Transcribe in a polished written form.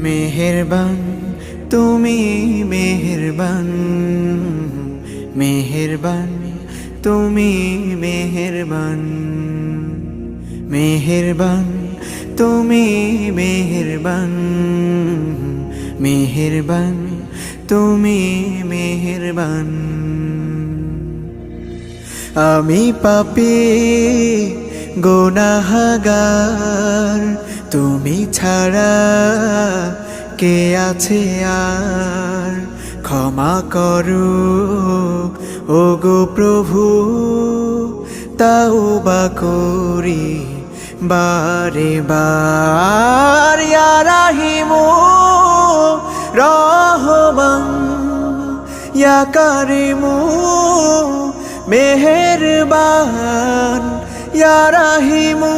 মেহেরবান তুমি মেহেরবান, মেহেরবান তুমি মেহেরবান, মেহেরবান তুমি মেহেরবান, মেহেরবান তুমি মেহেরবান। আমি পাপী গুনাহগার, তুমি ছাড়া কে আছে আর? ক্ষমা করো ওগো প্রভু, তাওবা করি বারে বার। ইয়া রাহিমু রহমান, ইয়া কারিমু মেহেরবান, ইয়া রাহিমু